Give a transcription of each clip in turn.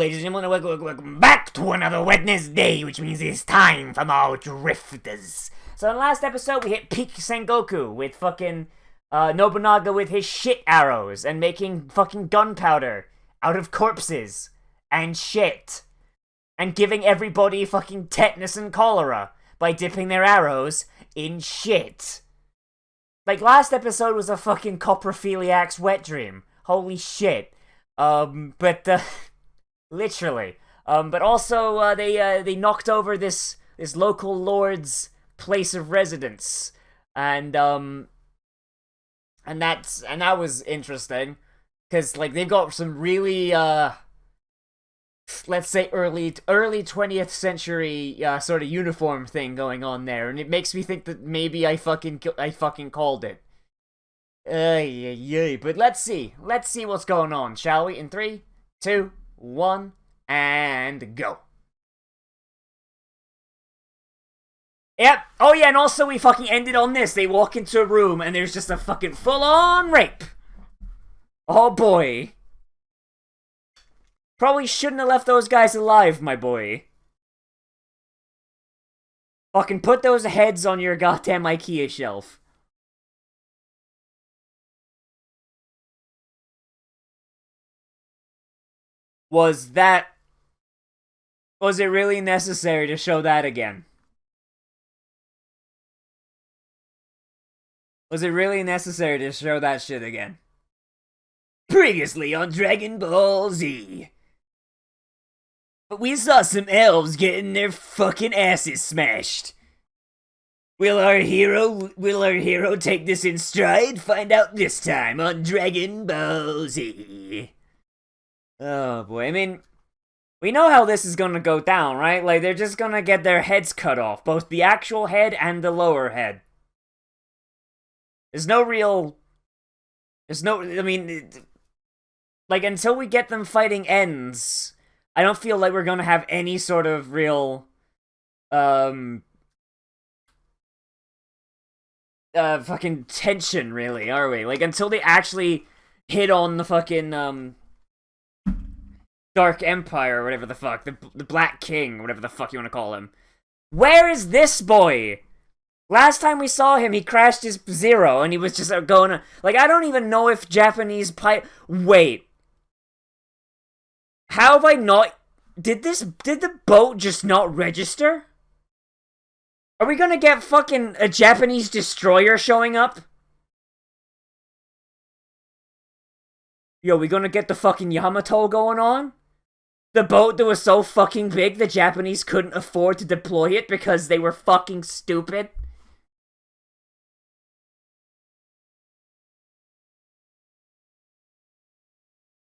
ladies and gentlemen, welcome back to another Wednesday, which means it's time for more drifters. So in the last episode, we hit peak Sengoku with fucking Nobunaga with his shit arrows and making fucking gunpowder out of corpses and shit. And giving everybody fucking tetanus and cholera by dipping their arrows in shit. Like, last episode was a fucking coprophiliac's wet dream. Holy shit. Literally. But also, they knocked over this local lord's place of residence. And that was interesting. Cause, like, they've got some really, let's say early 20th century, sort of uniform thing going on there. And it makes me think that maybe I fucking called it. But let's see what's going on, shall we? In 3, 2, 1, and go. Yep. Oh yeah, and also we fucking ended on this. They walk into a room and there's just a fucking full-on rape. Oh boy. Probably shouldn't have left those guys alive, my boy. Fucking put those heads on your goddamn IKEA shelf. Was it really necessary to show that again? Was it really necessary to show that shit again? Previously on Dragon Ball Z. But we saw some elves getting their fucking asses smashed. Will our hero take this in stride? Find out this time on Dragon Ball Z. Oh boy, I mean, we know how this is gonna go down, right? Like, they're just gonna get their heads cut off, both the actual head and the lower head. I mean, like, until we get them fighting ends, I don't feel like we're gonna have any sort of real, fucking tension, really, are we? Like, until they actually hit on the fucking, Dark Empire, or whatever the fuck, the Black King, whatever the fuck you want to call him. Where is this boy? Last time we saw him, he crashed his Zero, and he was just going, like, I don't even know if Japanese wait. How have I not... Did the boat just not register? Are we gonna get fucking a Japanese destroyer showing up? Yo, we gonna get the fucking Yamato going on? The boat that was so fucking big the Japanese couldn't afford to deploy it because they were fucking stupid?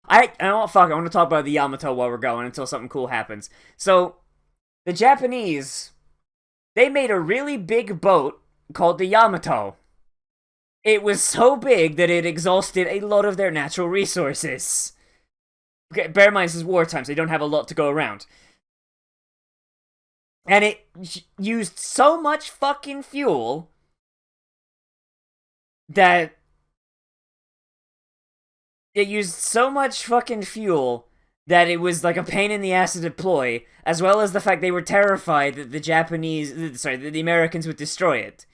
I don't fuck. I want to talk about the Yamato while we're going until something cool happens. So, the Japanese, they made a really big boat called the Yamato. It was so big that it exhausted a lot of their natural resources. Okay, bear in mind, this is wartime, so they don't have a lot to go around. And it used so much fucking fuel that... It used so much fucking fuel that it was like a pain in the ass to deploy, as well as the fact they were terrified that the Americans would destroy it.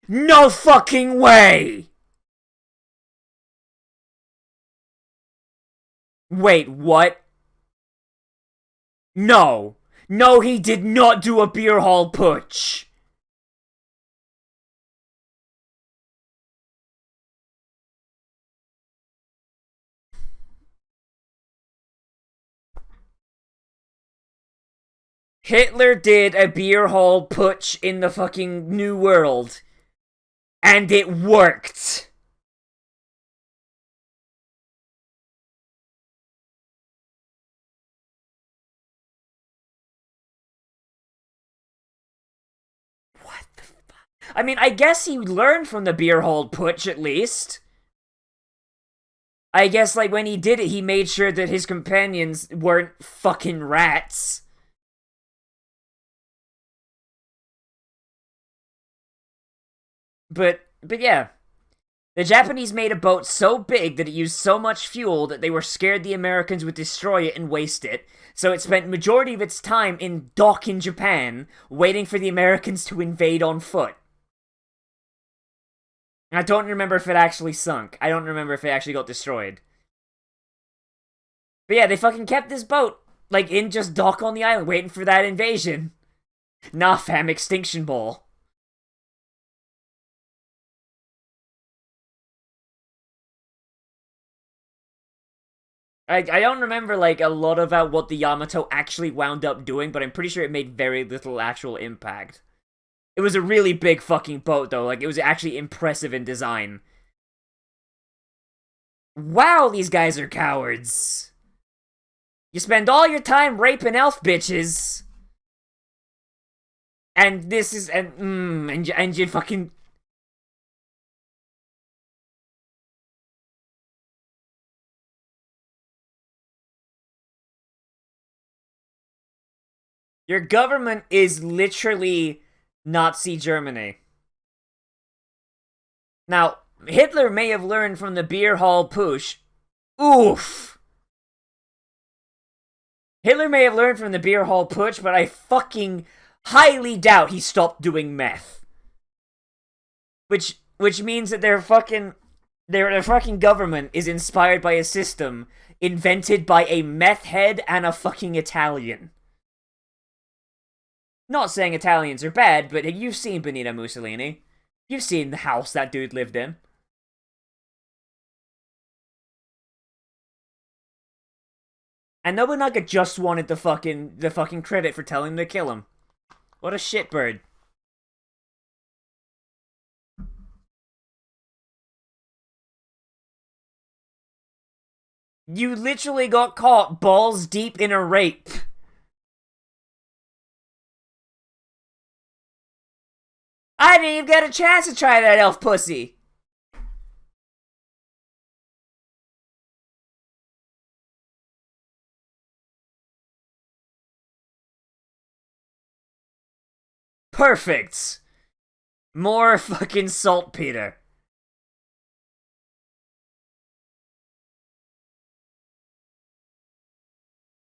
No fucking way! Wait, what? No. No, he did not do a beer hall putsch. Hitler did a beer hall putsch in the fucking New World. And it worked. What the fuck? I mean, I guess he learned from the beer hall putsch at least. I guess, like, when he did it, he made sure that his companions weren't fucking rats. But yeah. The Japanese made a boat so big that it used so much fuel that they were scared the Americans would destroy it and waste it, so it spent majority of its time in dock in Japan, waiting for the Americans to invade on foot. I don't remember if it actually sunk. I don't remember if it actually got destroyed. But yeah, they fucking kept this boat, like, in just dock on the island, waiting for that invasion. Nah, fam, extinction ball. I don't remember, like, a lot about what the Yamato actually wound up doing, but I'm pretty sure it made very little actual impact. It was a really big fucking boat, though. Like, it was actually impressive in design. Wow, these guys are cowards. You spend all your time raping elf bitches. And this is, and you fucking... Your government is literally Nazi Germany. Now, Hitler may have learned from the beer hall push. Oof. Hitler may have learned from the beer hall push, but I fucking highly doubt he stopped doing meth. Which means that their fucking government is inspired by a system invented by a meth head and a fucking Italian. Not saying Italians are bad, but you've seen Benito Mussolini. You've seen the house that dude lived in. And Nobunaga just wanted the fucking credit for telling him to kill him. What a shitbird. You literally got caught balls deep in a rape. I didn't even get a chance to try that elf pussy. Perfect. More fucking saltpeter.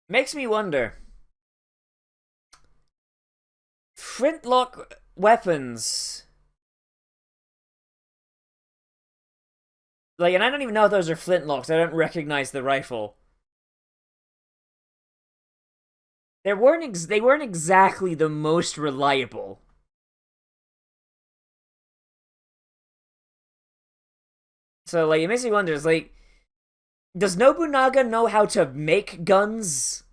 Makes me wonder. Flintlock weapons. Like, and I don't even know if those are flintlocks. I don't recognize the rifle. They weren't exactly the most reliable. So, like, it makes me wonder, like, does Nobunaga know how to make guns?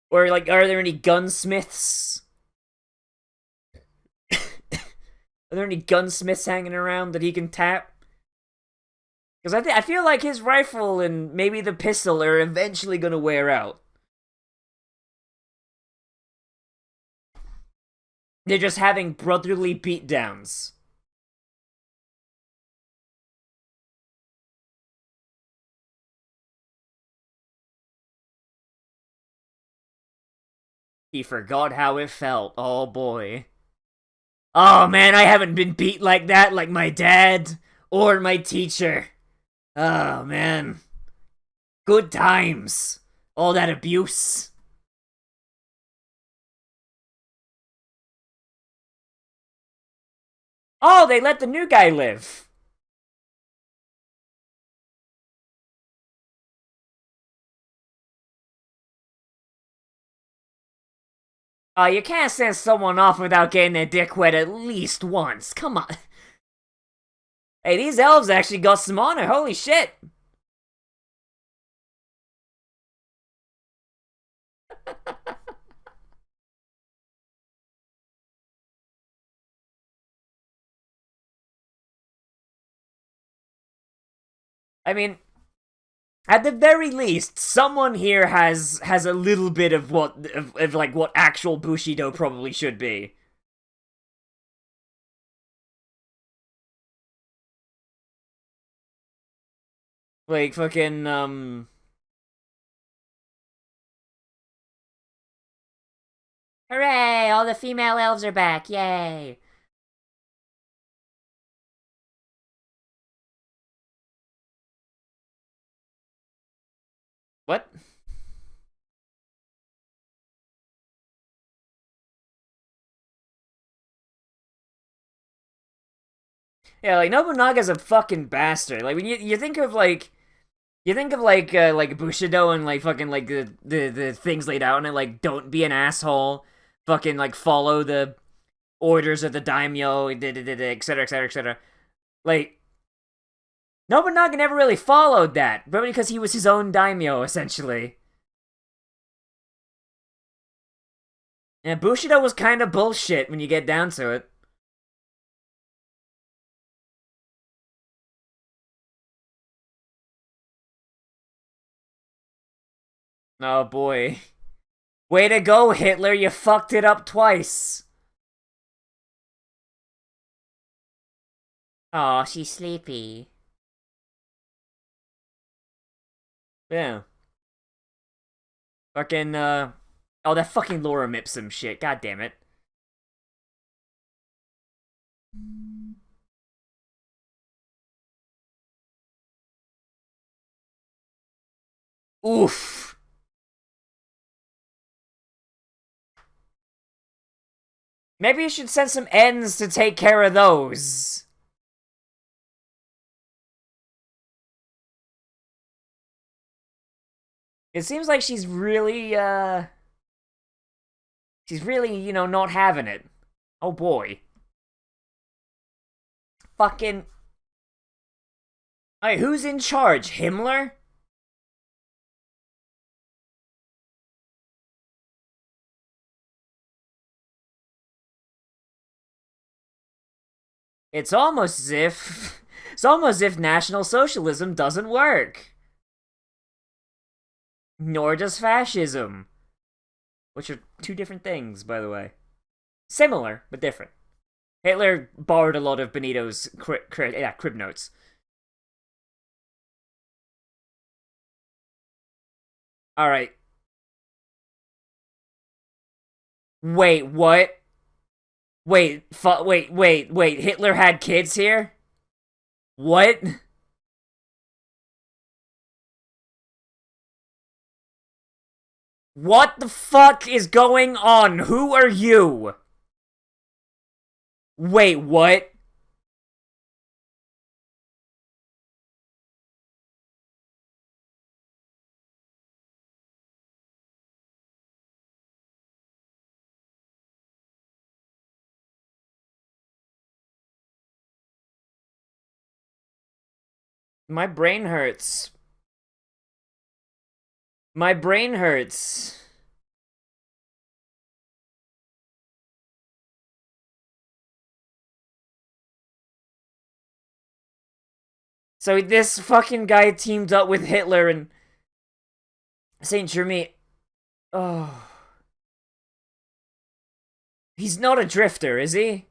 Or, like, are there any gunsmiths? Are there any gunsmiths hanging around that he can tap? Because I feel like his rifle and maybe the pistol are eventually gonna wear out. They're just having brotherly beatdowns. He forgot how it felt, oh boy. Oh man, I haven't been beat like that like my dad or my teacher. Oh man. Good times. All that abuse. Oh, they let the new guy live. Oh, you can't send someone off without getting their dick wet at least once. Come on. Hey, these elves actually got some honor. Holy shit. I mean, at the very least, someone here has a little bit of of like what actual Bushido probably should be. Like fucking hooray, all the female elves are back. Yay. What? Yeah, like Nobunaga's a fucking bastard. Like when you think of like like Bushido and like fucking like the things laid out and it like don't be an asshole, fucking like follow the orders of the daimyo, etc etc etc. Like Nobunaga never really followed that, but because he was his own daimyo essentially. And Bushido was kind of bullshit when you get down to it. Oh boy. Way to go, Hitler, you fucked it up twice. Oh, she's sleepy. Yeah. Fucking, oh, that fucking Lorem Ipsum shit. God damn it. Oof. Maybe you should send some ends to take care of those. It seems like she's really, you know, not having it. Oh boy. Fucking. Alright, who's in charge? Himmler? It's almost as if. It's almost as if National Socialism doesn't work. Nor does fascism. Which are two different things, by the way. Similar, but different. Hitler borrowed a lot of Benito's crib notes. Alright. Wait, what? Wait. Hitler had kids here? What? What the fuck is going on? Who are you? Wait, what? My brain hurts. My brain hurts. So this fucking guy teamed up with Hitler and Saint Germain. Oh. He's not a drifter, is he?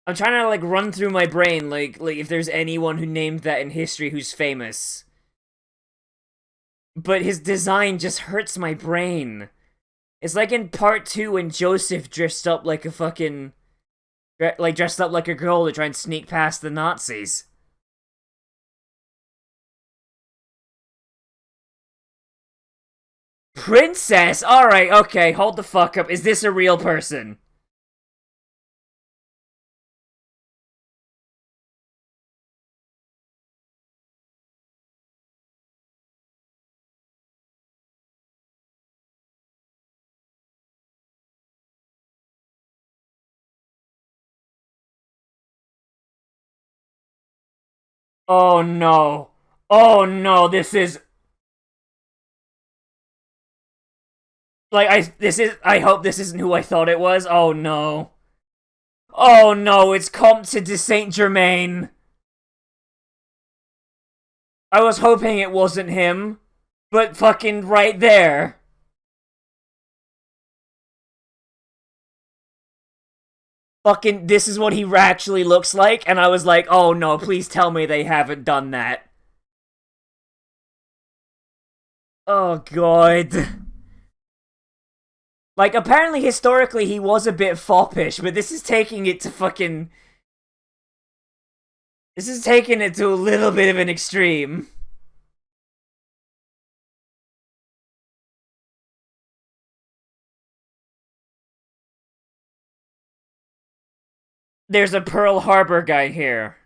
I'm trying to like run through my brain like if there's anyone who named that in history who's famous. But his design just hurts my brain. It's like in part 2 when Joseph dressed up like a fucking dressed up like a girl to try and sneak past the Nazis. Princess? Alright, okay, hold the fuck up. Is this a real person? Oh no. Oh no, this is... Like, I hope this isn't who I thought it was. Oh no. Oh no, it's Comte de Saint Germain. I was hoping it wasn't him, but fucking right there. Fucking, this is what he actually looks like, and I was like, oh no, please tell me they haven't done that. Oh god. Like, apparently historically he was a bit foppish, but this is taking it to fucking... This is taking it to a little bit of an extreme. There's a Pearl Harbor guy here.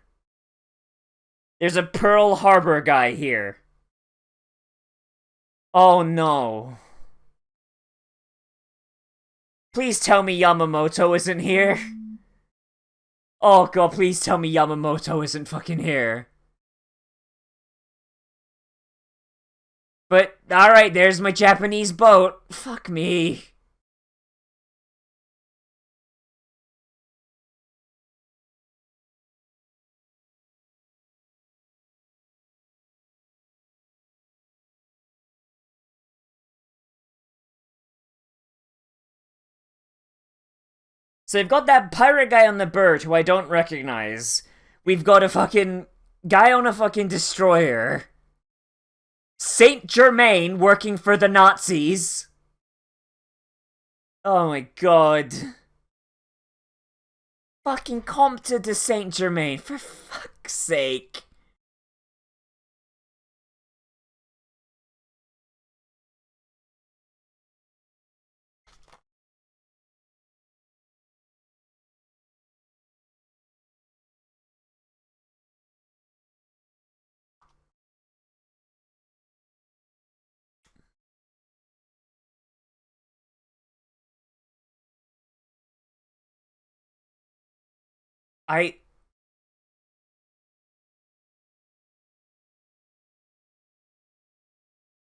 There's a Pearl Harbor guy here. Oh no. Please tell me Yamamoto isn't here. Oh god, please tell me Yamamoto isn't fucking here. But, alright, there's my Japanese boat. Fuck me. So they've got that pirate guy on the bird who I don't recognize. We've got a fucking guy on a fucking destroyer. Saint Germain working for the Nazis. Oh my god. Fucking Comte de Saint Germain, for fuck's sake.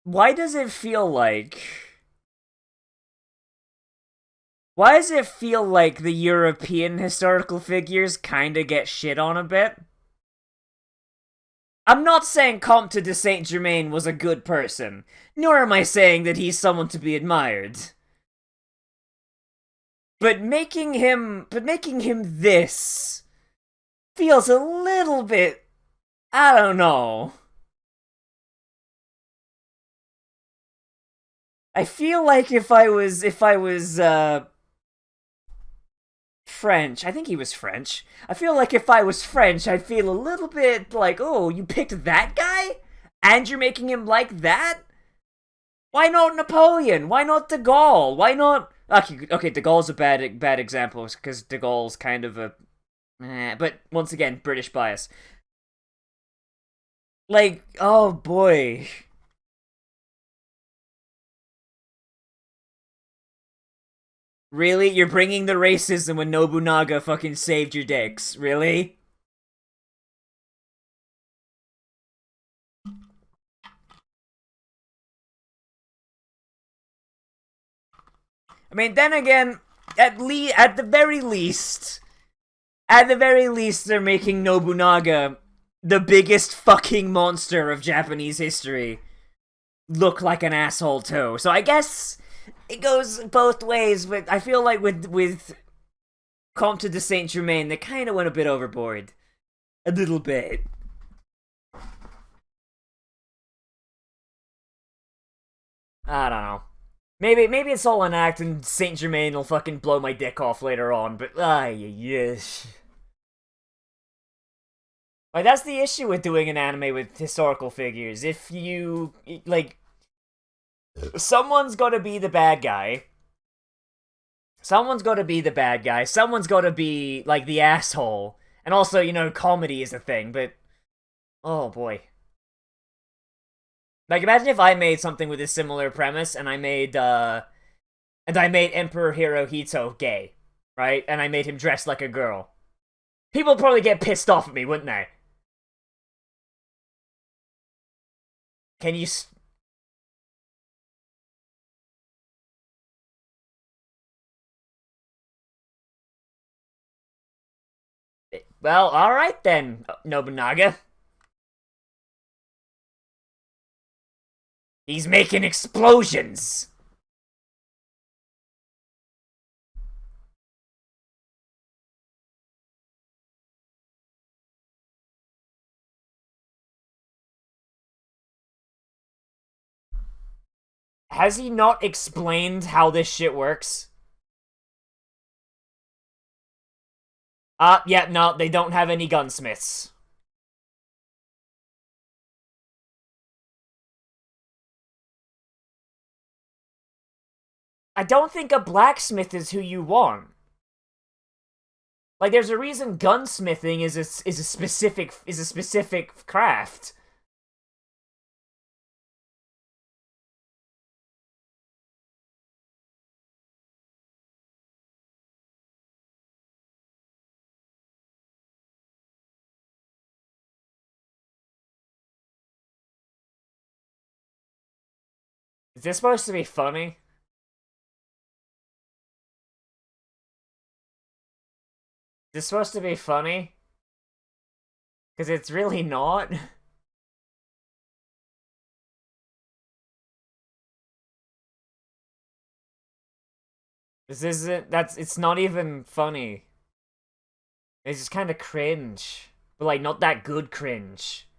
Why does it feel like... Why does it feel like the European historical figures kinda get shit on a bit? I'm not saying Comte de Saint Germain was a good person, nor am I saying that he's someone to be admired. But making him this feels a little bit, I don't know. I feel like if I was French, I think he was French. I feel like if I was French, I'd feel a little bit like, oh, you picked that guy? And you're making him like that? Why not Napoleon? Why not de Gaulle? Why not... Okay, de Gaulle's a bad example, because de Gaulle's kind of a... but, once again, British bias. Like, oh boy... Really? You're bringing the racism when Nobunaga fucking saved your dicks? Really? I mean, then again, at the very least, they're making Nobunaga the biggest fucking monster of Japanese history look like an asshole too. So I guess it goes both ways, but I feel like with Comte de Saint Germain, they kind of went a bit overboard. A little bit. I don't know. Maybe it's all an act and Saint Germain will fucking blow my dick off later on, but yes. Like, that's the issue with doing an anime with historical figures. If you, like, someone's gotta be the bad guy. Someone's gotta be the bad guy. Someone's gotta be, like, the asshole. And also, you know, comedy is a thing, but... Oh, boy. Like, imagine if I made something with a similar premise, and I made Emperor Hirohito gay, right? And I made him dress like a girl. People would probably get pissed off at me, wouldn't they? Can you... Well, alright then, Nobunaga. He's making explosions! Has he not explained how this shit works? Yeah, no, they don't have any gunsmiths. I don't think a blacksmith is who you want. Like, there's a reason gunsmithing is a specific craft. Is this supposed to be funny? Is this supposed to be funny? Because it's really not. This isn't, it's not even funny. It's just kind of cringe. But, like, not that good cringe.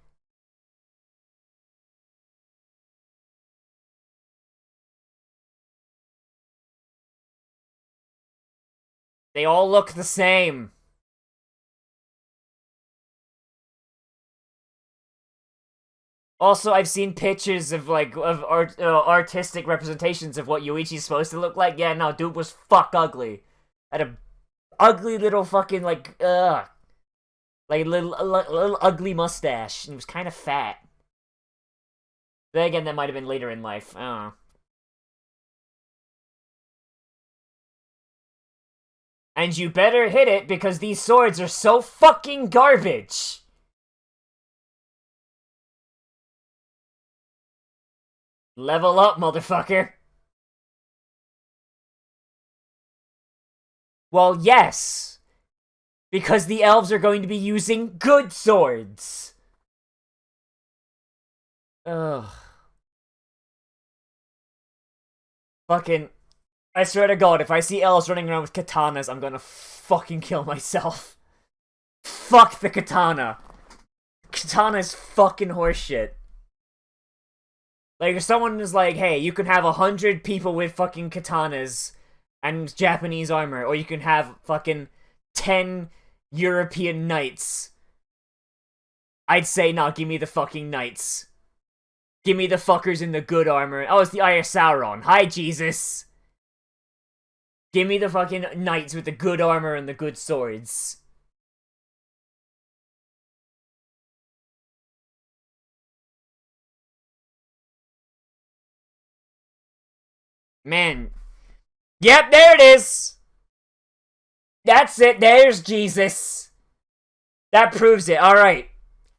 They all look the same. Also, I've seen pictures of, like, artistic representations of what Yuichi's supposed to look like. Yeah, no, dude was fuck ugly. Had a ugly little fucking, like, little ugly mustache. And he was kind of fat. Then again, that might have been later in life. I don't know. And you better hit it because these swords are so fucking garbage. Level up, motherfucker. Well, yes. Because the elves are going to be using good swords. Ugh. Fucking... I swear to God, if I see elves running around with katanas, I'm gonna fucking kill myself. Fuck the katana. Katana is fucking horseshit. Like, if someone is like, hey, you can have 100 people with fucking katanas and Japanese armor, or you can have fucking 10 European knights, I'd say, nah, give me the fucking knights. Give me the fuckers in the good armor. Oh, it's the Eye of Sauron. Hi, Jesus. Give me the fucking knights with the good armor and the good swords. Man. Yep, there it is! That's it, there's Jesus. That proves it, alright.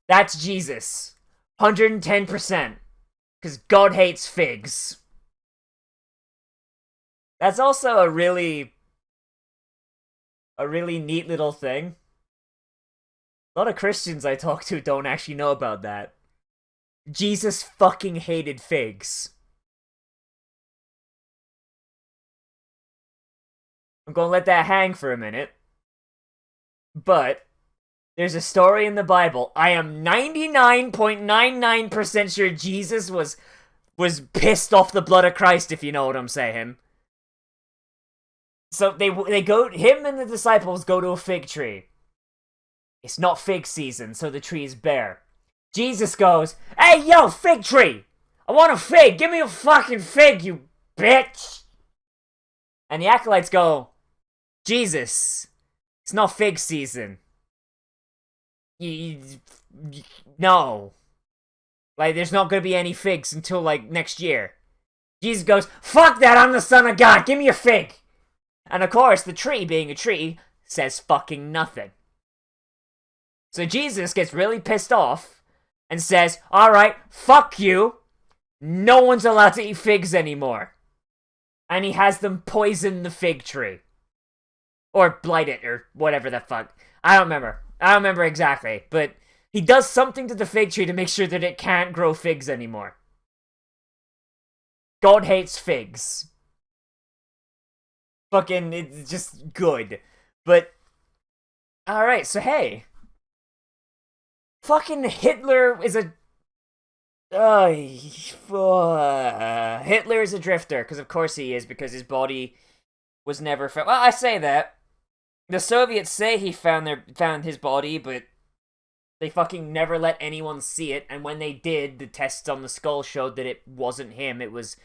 That's Jesus. 110%. Because God hates figs. That's also a really neat little thing. A lot of Christians I talk to don't actually know about that. Jesus fucking hated figs. I'm gonna let that hang for a minute. But there's a story in the Bible. I am 99.99% sure Jesus was pissed off the blood of Christ, if you know what I'm saying. So they go, him and the disciples go to a fig tree. It's not fig season, so the tree is bare. Jesus goes, hey, yo, fig tree! I want a fig! Give me a fucking fig, you bitch! And the acolytes go, Jesus, it's not fig season. No. Like, there's not gonna be any figs until, like, next year. Jesus goes, fuck that, I'm the son of God, give me a fig! And of course, the tree, being a tree, says fucking nothing. So Jesus gets really pissed off and says, alright, fuck you. No one's allowed to eat figs anymore. And he has them poison the fig tree. Or blight it, or whatever the fuck. I don't remember exactly, but he does something to the fig tree to make sure that it can't grow figs anymore. God hates figs. Fucking, it's just good. But, alright, so hey. Fucking Hitler is a... Hitler is a drifter, because of course he is, because his body was never found. Well, I say that. The Soviets say he found his body, but they fucking never let anyone see it, and when they did, the tests on the skull showed that it wasn't him, it was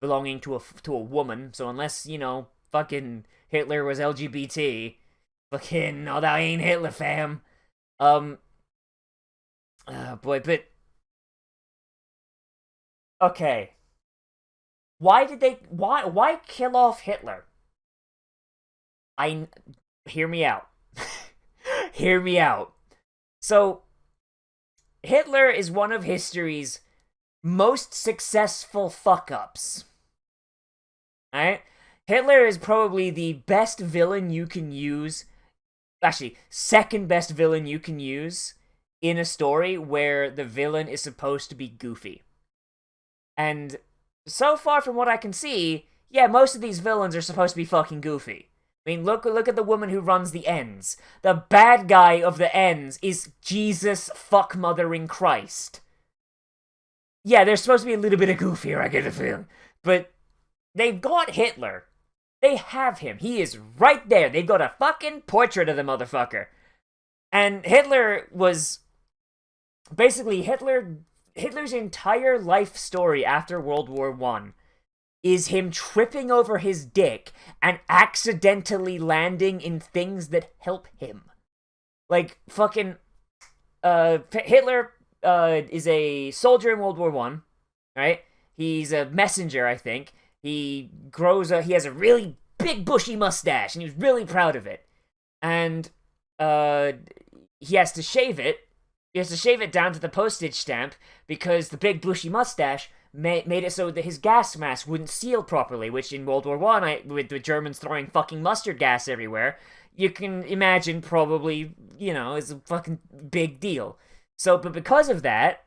belonging to a woman, so unless, you know, fucking Hitler was LGBT, Fucking, no, that ain't Hitler, fam. Oh boy, but okay. Why kill off Hitler? I Hear me out. Hear me out. So, Hitler is one of history's most successful fuck-ups. Alright? Hitler is probably the best villain you can use. Actually, second best villain you can use in a story where the villain is supposed to be goofy. And so far from what I can see, yeah, most of these villains are supposed to be fucking goofy. I mean, look at the woman who runs the Ends. The bad guy of the Ends is Jesus fuck-mothering Christ. Yeah, they're supposed to be a little bit of goofier, I get the feeling. But they've got Hitler. They have him. He is right there. They've got a fucking portrait of the motherfucker. And Hitler was... Basically, Hitler's entire life story after World War I is him tripping over his dick and accidentally landing in things that help him. Like, fucking... Hitler is a soldier in World War I, right? He's a messenger, I think. He has a really big bushy mustache, and he was really proud of it. And, he has to shave it. He has to shave it down to the postage stamp because the big bushy mustache made it so that his gas mask wouldn't seal properly, which in World War I, with the Germans throwing fucking mustard gas everywhere, you can imagine probably, is a fucking big deal. So, but because of that,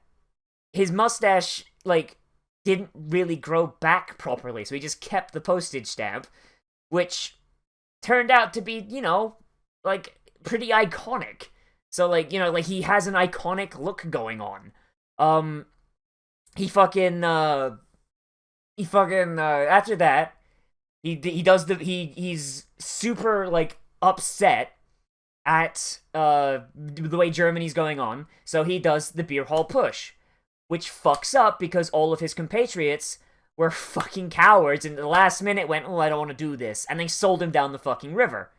his mustache, didn't really grow back properly, so he just kept the postage stamp, which turned out to be, pretty iconic. So, he has an iconic look going on. After that, he's super, upset at, the way Germany's going on, so he does the beer hall push, which fucks up because all of his compatriots were fucking cowards and at the last minute went, oh, I don't want to do this, and they sold him down the fucking river.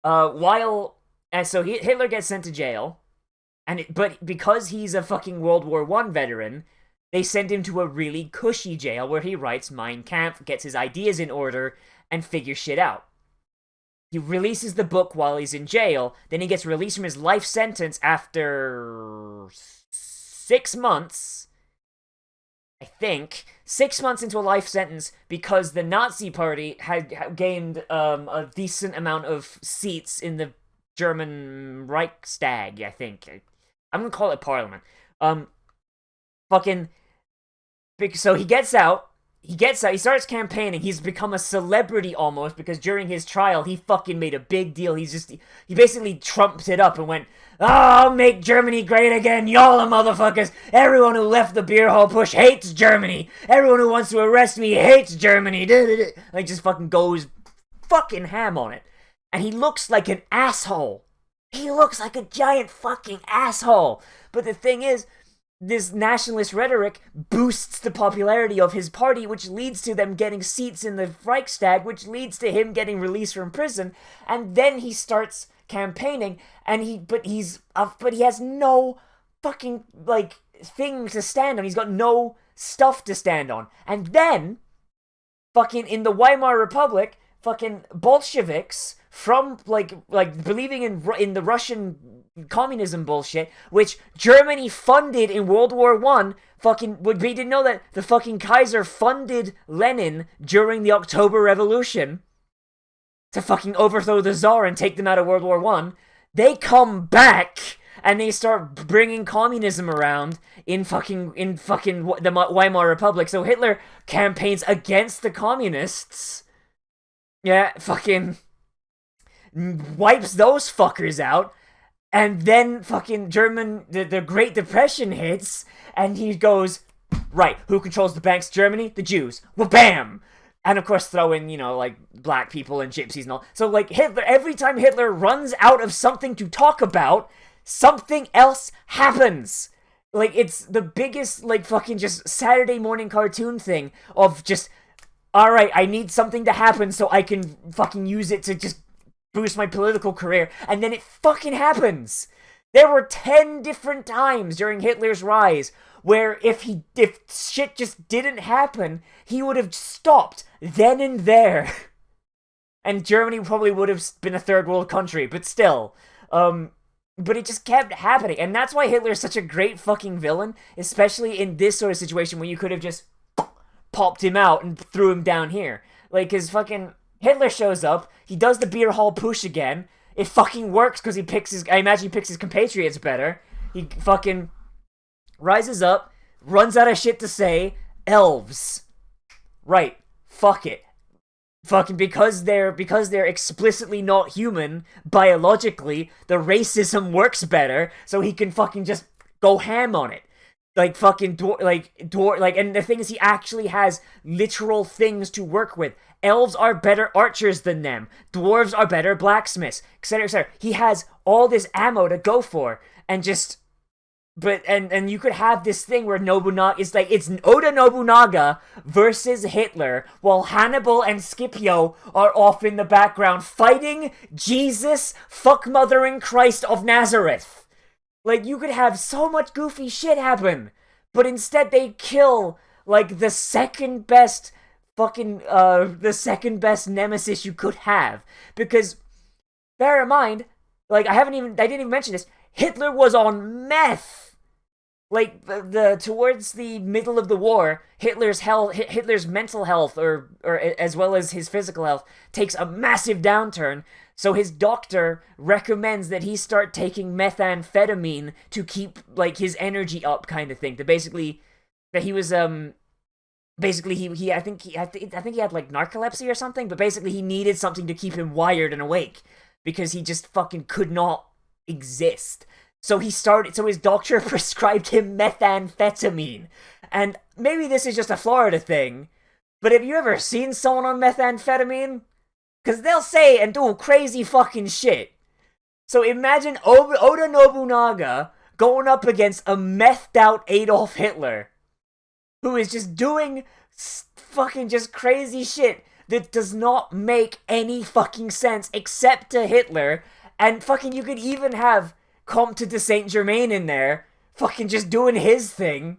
So Hitler gets sent to jail, but because he's a fucking World War I veteran, they send him to a really cushy jail where he writes Mein Kampf, gets his ideas in order, and figures shit out. He releases the book while he's in jail, then he gets released from his life sentence after 6 months, I think, 6 months into a life sentence because the Nazi party had gained a decent amount of seats in the German Reichstag, I think. I'm gonna call it parliament. So he gets out, he starts campaigning, he's become a celebrity almost, because during his trial, he fucking made a big deal. He basically trumped it up and went, oh, I'll make Germany great again, y'all are motherfuckers. Everyone who left the beer hall push hates Germany. Everyone who wants to arrest me hates Germany. Just fucking goes fucking ham on it. And he looks like an asshole. He looks like a giant fucking asshole. But the thing is, this nationalist rhetoric boosts the popularity of his party, which leads to them getting seats in the Reichstag, which leads to him getting released from prison, and then he starts campaigning, but he has no fucking, thing to stand on. He's got no stuff to stand on. And then, fucking in the Weimar Republic, fucking Bolsheviks from, believing in the Russian communism bullshit, which Germany funded in World War I, we didn't know that the fucking Kaiser funded Lenin during the October Revolution to fucking overthrow the Tsar and take them out of World War I. They come back and they start bringing communism around in the Weimar Republic. So Hitler campaigns against the communists. Yeah, fucking wipes those fuckers out, and then fucking the Great Depression hits, and he goes, right, who controls the banks? Germany? The Jews. Well, bam! And of course throw in, black people and gypsies and all. So, Hitler, every time Hitler runs out of something to talk about, something else happens. It's the biggest, fucking just Saturday morning cartoon thing of just, alright, I need something to happen so I can fucking use it to just boost my political career, and then it fucking happens. There were 10 different times during Hitler's rise where if shit just didn't happen, he would have stopped then and there. And Germany probably would have been a third world country, but still. But it just kept happening, and that's why Hitler is such a great fucking villain, especially in this sort of situation where you could have just popped him out and threw him down here. Like, cause fucking Hitler shows up, he does the beer hall push again, it fucking works because I imagine he picks his compatriots better. He fucking rises up, runs out of shit to say, elves. Right, fuck it. Fucking because they're explicitly not human, biologically, the racism works better, so he can fucking just go ham on it. Like, fucking, and the thing is, he actually has literal things to work with. Elves are better archers than them. Dwarves are better blacksmiths, etc., etc. He has all this ammo to go for, and just... But, and you could have this thing where Nobunaga, it's Oda Nobunaga versus Hitler, while Hannibal and Scipio are off in the background fighting Jesus, fuck mother and Christ of Nazareth. Like, you could have so much goofy shit happen, but instead they kill, like, the second best nemesis you could have. Because, bear in mind, like, I didn't even mention this, Hitler was on meth. Like, towards the middle of the war, Hitler's mental health, or as well as his physical health, takes a massive downturn, so his doctor recommends that he start taking methamphetamine to keep, like, his energy up, kind of thing. I think he had, like, narcolepsy or something, but basically he needed something to keep him wired and awake, because he just fucking could not exist. So his doctor prescribed him methamphetamine. And maybe this is just a Florida thing, but have you ever seen someone on methamphetamine? Because they'll say and do crazy fucking shit. So imagine Oda Nobunaga going up against a methed out Adolf Hitler, who is just doing fucking just crazy shit that does not make any fucking sense except to Hitler. And fucking you could even have Comte de Saint-Germain in there, fucking just doing his thing.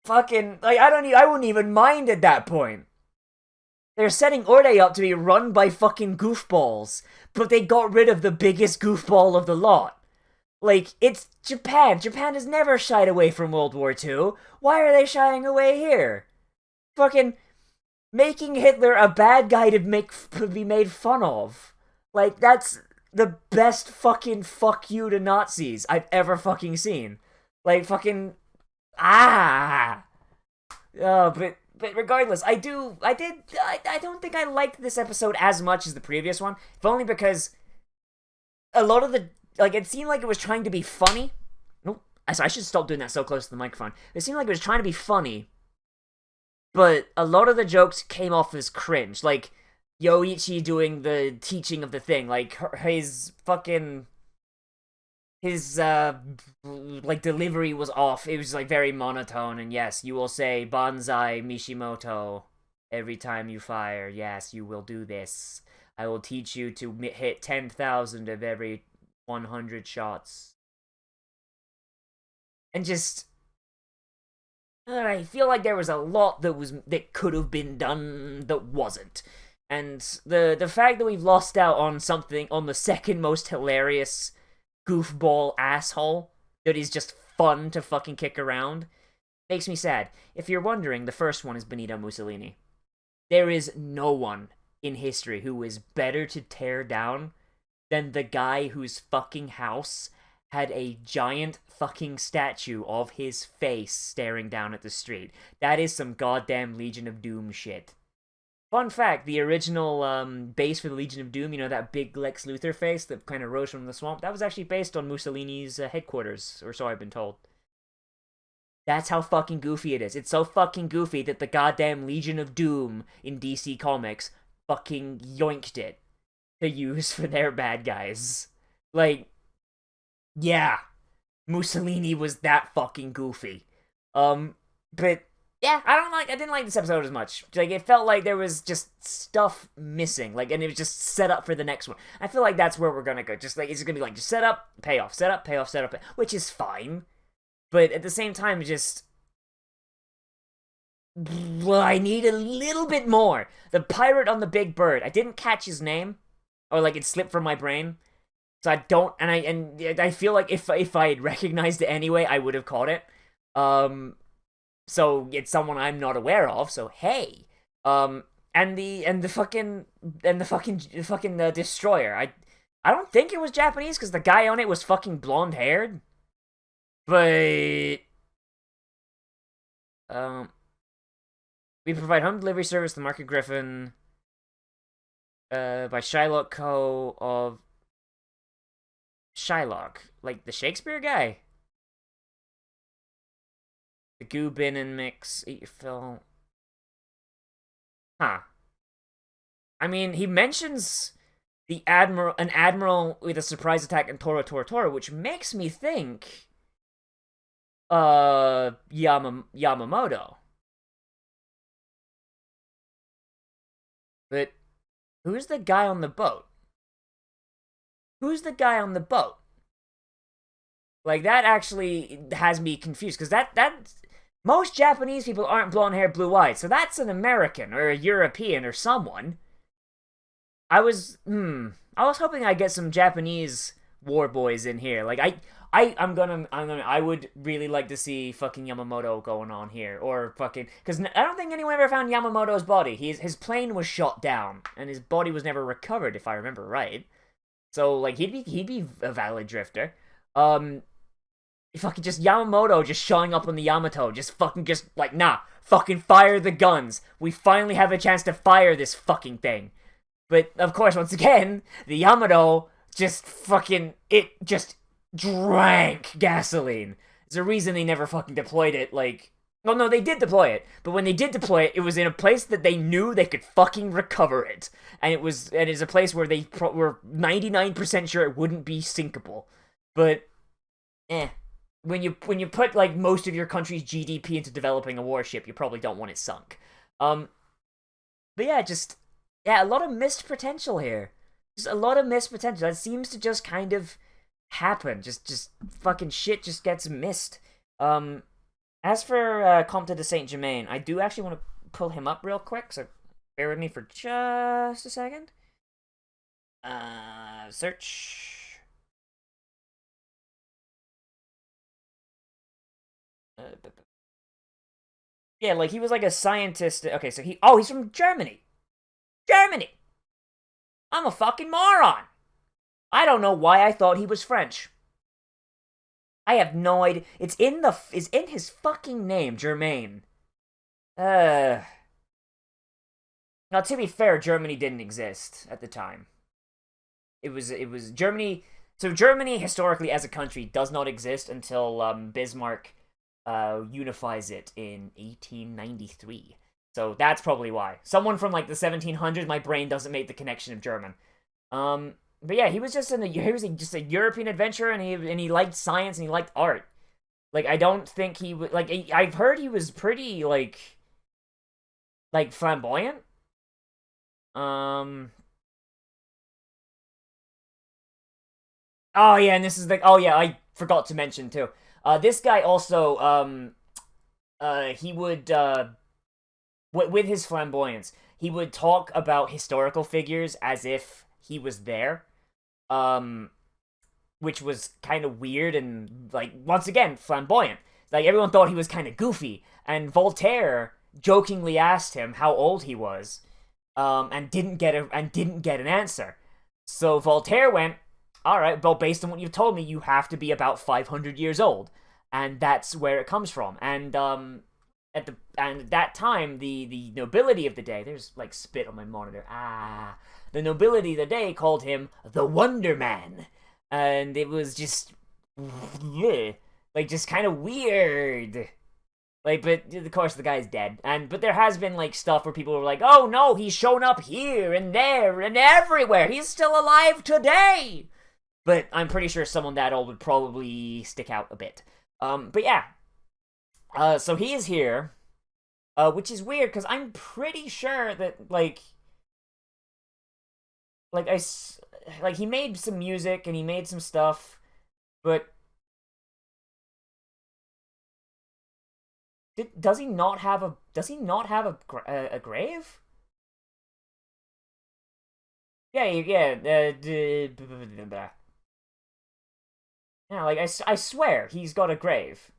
Fucking, like, I wouldn't even mind at that point. They're setting Orde up to be run by fucking goofballs, but they got rid of the biggest goofball of the lot. Like, it's Japan. Japan has never shied away from World War II. Why are they shying away here? Fucking making Hitler a bad guy to be made fun of. Like, that's the best fucking fuck you to Nazis I've ever fucking seen. Like, fucking... But regardless, I don't think I liked this episode as much as the previous one. If only because a lot of the... Like, it seemed like it was trying to be funny. Nope. I should stop doing that so close to the microphone. It seemed like it was trying to be funny, but a lot of the jokes came off as cringe. Like, Yoichi doing the teaching of the thing. Like, his like, delivery was off. It was, like, very monotone, and yes, you will say, Banzai Mishimoto, every time you fire. Yes, you will do this. I will teach you to hit 10,000 of every 100 shots. And just... I feel like there was a lot that could have been done that wasn't. And the fact that we've lost out on something, on the second most hilarious goofball asshole that is just fun to fucking kick around, makes me sad. If you're wondering, the first one is Benito Mussolini. There is no one in history who is better to tear down than the guy whose fucking house had a giant fucking statue of his face staring down at the street. That is some goddamn Legion of Doom shit. Fun fact, the original base for the Legion of Doom, you know, that big Lex Luthor face that kind of rose from the swamp, that was actually based on Mussolini's headquarters, or so I've been told. That's how fucking goofy it is. It's so fucking goofy that the goddamn Legion of Doom in DC Comics fucking yoinked it to use for their bad guys. Like, yeah, Mussolini was that fucking goofy. But yeah, I didn't like this episode as much. Like, it felt like there was just stuff missing. Like, and it was just set up for the next one. I feel like that's where we're gonna go. Just like, it's gonna be like, just set up, payoff, set up, payoff, set up, which is fine. But at the same time, just... Well, I need a little bit more. The pirate on the big bird. I didn't catch his name. Or, like, it slipped from my brain. So I don't... And I feel like if I had recognized it anyway, I would have caught it. So it's someone I'm not aware of. So hey, and the fucking destroyer. I don't think it was Japanese because the guy on it was fucking blonde haired. But we provide home delivery service to Market Griffin. By Shylock Co. of Shylock, like the Shakespeare guy. The goo bin and mix, eat your fill. Huh. I mean, he mentions an admiral with a surprise attack in Tora Tora Tora, which makes me think Yamamoto. But who's the guy on the boat? Who's the guy on the boat? Like, that actually has me confused, because that most Japanese people aren't blonde hair, blue eyed, so that's an American or a European or someone. I was hoping I'd get some Japanese war boys in here. Like, I would really like to see fucking Yamamoto going on here, or fucking, because I don't think anyone ever found Yamamoto's body. His plane was shot down, and his body was never recovered, if I remember right. So, like, he'd be a valid drifter. Fucking just Yamamoto just showing up on the Yamato, just like, nah, fucking fire the guns. We finally have a chance to fire this fucking thing. But, of course, once again, the Yamato just drank gasoline. There's a reason they never fucking deployed it, like... Well, no, they did deploy it, but when they did deploy it, it was in a place that they knew they could fucking recover it. And it's a place where they were 99% sure it wouldn't be sinkable. But, when you put, like, most of your country's GDP into developing a warship, you probably don't want it sunk. But yeah, a lot of missed potential here. Just a lot of missed potential. That seems to just kind of happen. Just fucking shit just gets missed. As for Comte de Saint-Germain, I do actually want to pull him up real quick, so bear with me for just a second. Search... yeah, like, he was like a scientist. Okay, so he's from Germany. Germany! I'm a fucking moron! I don't know why I thought he was French. I have no idea. It's in his fucking name, Germain. Now, to be fair, Germany didn't exist at the time. It was Germany. So Germany, historically, as a country, does not exist until Bismarck unifies it in 1893. So that's probably why. Someone from, like, the 1700s, my brain doesn't make the connection of German. But yeah, he was just just a European adventurer, and he liked science and he liked art. Like, I don't think he would, like, I've heard he was pretty, like flamboyant. Oh yeah, and this is oh yeah, I forgot to mention too. This guy also, he would, with his flamboyance, he would talk about historical figures as if he was there. Which was kind of weird and, like, once again, flamboyant. Like, everyone thought he was kind of goofy, and Voltaire jokingly asked him how old he was, and didn't get an answer. So Voltaire went, all right, well, based on what you've told me, you have to be about 500 years old, and that's where it comes from. And at that time, the nobility of the day, there's, like, spit on my monitor. The nobility of the day called him the Wonder Man, and it was just, like, just kind of weird. Like, but of course the guy's dead, but there has been, like, stuff where people were like, oh no, he's shown up here and there and everywhere. He's still alive today. But I'm pretty sure someone that old would probably stick out a bit. But yeah. So he is here. Which is weird, because I'm pretty sure that, like, he made some music, and he made some stuff, but does he not have a grave? Yeah, yeah, like, I swear he's got a grave.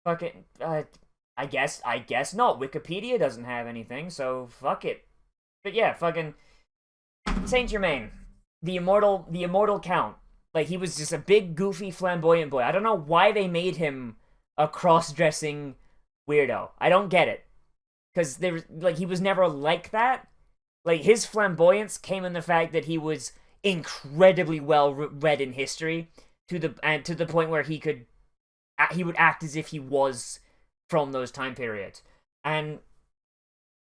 Fucking, I guess not. Wikipedia doesn't have anything, so fuck it. But yeah, fucking Saint Germain, the immortal Count. Like, he was just a big, goofy, flamboyant boy. I don't know why they made him a cross-dressing weirdo. I don't get it. Because he was never like that. Like, his flamboyance came in the fact that he was incredibly well read in history to the point where he would act as if he was from those time periods. And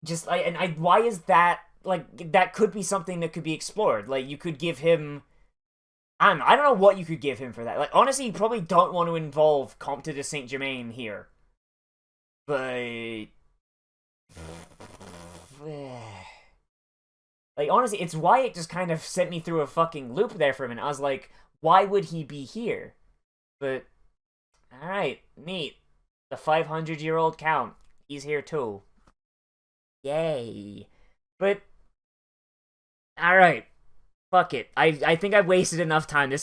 just why is that, like, that could be something that could be explored. Like, you could give him, I don't know what you could give him for that. Like, honestly, you probably don't want to involve Comte de Saint Germain here. But like, honestly, it's why it just kind of sent me through a fucking loop there for a minute. I was like, why would he be here? But alright, neat. The 500-year-old Count. He's here too. Yay. But alright. Fuck it. I think I've wasted enough time.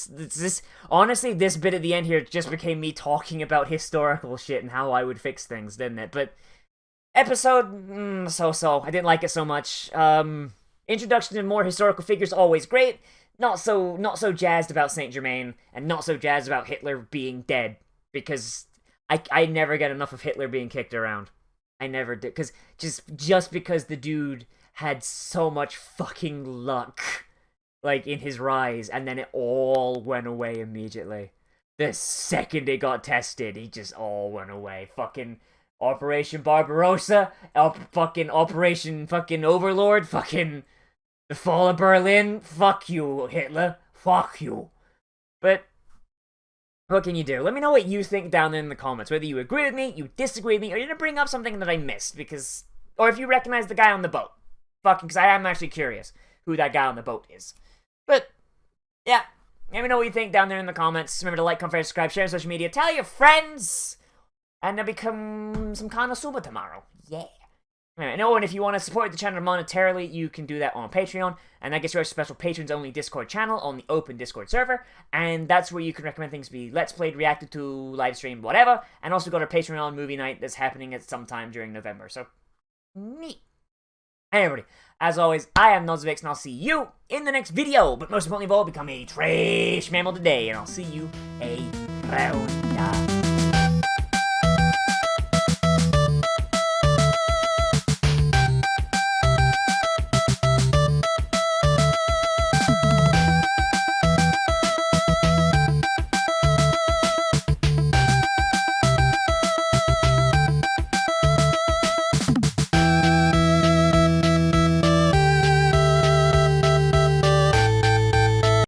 Honestly, this bit at the end here just became me talking about historical shit and how I would fix things, didn't it? But episode, so-so. I didn't like it so much. Introduction to more historical figures, always great. Not so jazzed about Saint Germain, and not so jazzed about Hitler being dead, because I never get enough of Hitler being kicked around. I never did, because just because the dude had so much fucking luck, like, in his rise, and then it all went away immediately. The second it got tested, he just all went away. Fucking Operation Barbarossa, fucking Operation fucking Overlord, fucking the Fall of Berlin. Fuck you, Hitler. Fuck you. But what can you do? Let me know what you think down there in the comments. Whether you agree with me, you disagree with me, or you're gonna bring up something that I missed, because, or if you recognize the guy on the boat. Fucking, because I am actually curious who that guy on the boat is. But yeah, let me know what you think down there in the comments. Remember to like, comment, subscribe, share on social media, tell your friends, and then become some kind of super tomorrow. Yeah. And if you want to support the channel monetarily, you can do that on Patreon, and that gets you a special patrons-only Discord channel on the open Discord server, and that's where you can recommend things be Let's Played, reacted to, live stream, whatever, and also go to Patreon movie night that's happening at some time during November, so neat. Hey everybody, as always, I am Nozz, and I'll see you in the next video, but most importantly of all, become a trash mammal today, and I'll see you around.